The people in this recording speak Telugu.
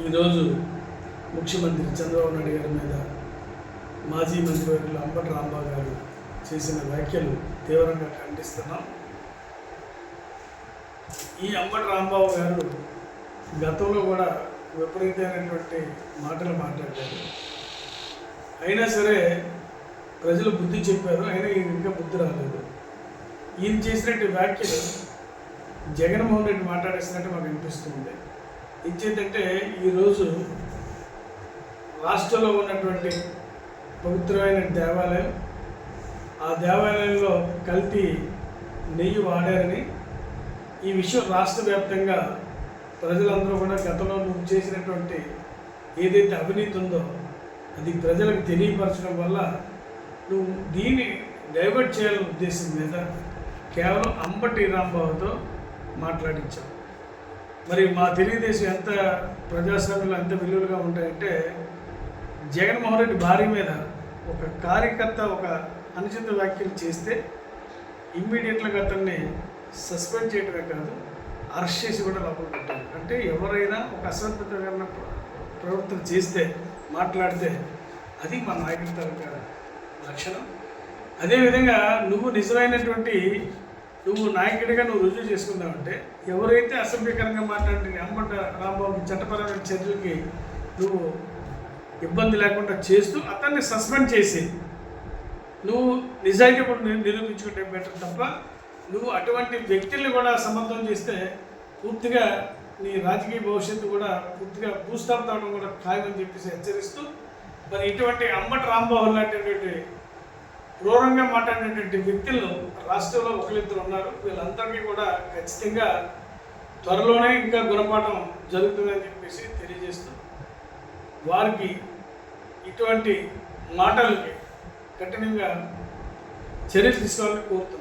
ఈరోజు ముఖ్యమంత్రి చంద్రబాబు నాయుడు గారి మీద మాజీ మంత్రివర్యులు అంబటి రాంబాబు గారు చేసిన వ్యాఖ్యలు తీవ్రంగా ఖండిస్తున్నాం. ఈ అంబటి రాంబాబు గారు గతంలో కూడా విపరీతమైనటువంటి మాటలు మాట్లాడారు. అయినా సరే ప్రజలు బుద్ధి చెప్పారు, అయినా ఈయన ఇంకా బుద్ధి రాలేదు. ఈయన చేసినట్టు వ్యాఖ్యలు జగన్మోహన్ రెడ్డి మాట్లాడేసినట్టు మాకు అనిపిస్తుంది. ఇచ్చేదంటే ఈరోజు రాష్ట్రంలో ఉన్నటువంటి పవిత్రమైన దేవాలయం, ఆ దేవాలయంలో కల్తీ నెయ్యి వాడారని ఈ విషయం రాష్ట్ర వ్యాప్తంగా ప్రజలందరూ కూడా గతంలో నువ్వు చేసినటువంటి ఏదైతే అవినీతి ఉందో అది ప్రజలకు తెలియపరచడం వల్ల నువ్వు దీన్ని డైవర్ట్ చేయాలనే ఉద్దేశం మీద కేవలం అంబటి రాంబాబుతో మాట్లాడించావు. మరి మా తెలుగుదేశం ఎంత ప్రజాస్వామ్యంలో ఎంత విలువలుగా ఉంటాయంటే, జగన్మోహన్ రెడ్డి భార్య మీద ఒక కార్యకర్త ఒక అనుచిత వ్యాఖ్యలు చేస్తే ఇమ్మీడియట్గా అతన్ని సస్పెండ్ చేయడమే కాదు, అరెస్ట్ చేసి కూడా లోపల పెట్టాలి. అంటే ఎవరైనా ఒక అసభ్యకరమైన ప్రవర్తన చేస్తే మాట్లాడితే అది మా నాయకుడి తాలూకా లక్షణం. అదేవిధంగా నువ్వు నిజమైనటువంటి నువ్వు నాయకుడిగా నువ్వు రుజువు చేసుకుందామంటే ఎవరైతే అసభ్యకరంగా మాట్లాడిన అంబటి రాంబాబు చట్టపరమైన చర్యలకి నువ్వు ఇబ్బంది లేకుండా చేస్తూ అతన్ని సస్పెండ్ చేసి నువ్వు నిజాయితీ కూడా నిరూపించుకుంటే బెటర్ తప్ప నువ్వు అటువంటి వ్యక్తుల్ని కూడా సమర్థం చేస్తే పూర్తిగా నీ రాజకీయ భవిష్యత్తు కూడా పూర్తిగా భూస్థాపితం అవడం కూడా ఖాయమని చెప్పేసి హెచ్చరిస్తూ, మరి ఇటువంటి అంబటి రాంబాబు లాంటిటువంటి క్రూరంగా మాట్లాడినటువంటి వ్యక్తులు రాష్ట్రంలో ఒకరిద్దరు ఉన్నారు. వీళ్ళందరికీ కూడా ఖచ్చితంగా త్వరలోనే ఇంకా గుణపాఠం జరుగుతుందని చెప్పేసి తెలియజేస్తూ వారికి ఇటువంటి మాటలకి కఠినంగా చర్యలు తీసుకోవాలని కోరుతున్నాను.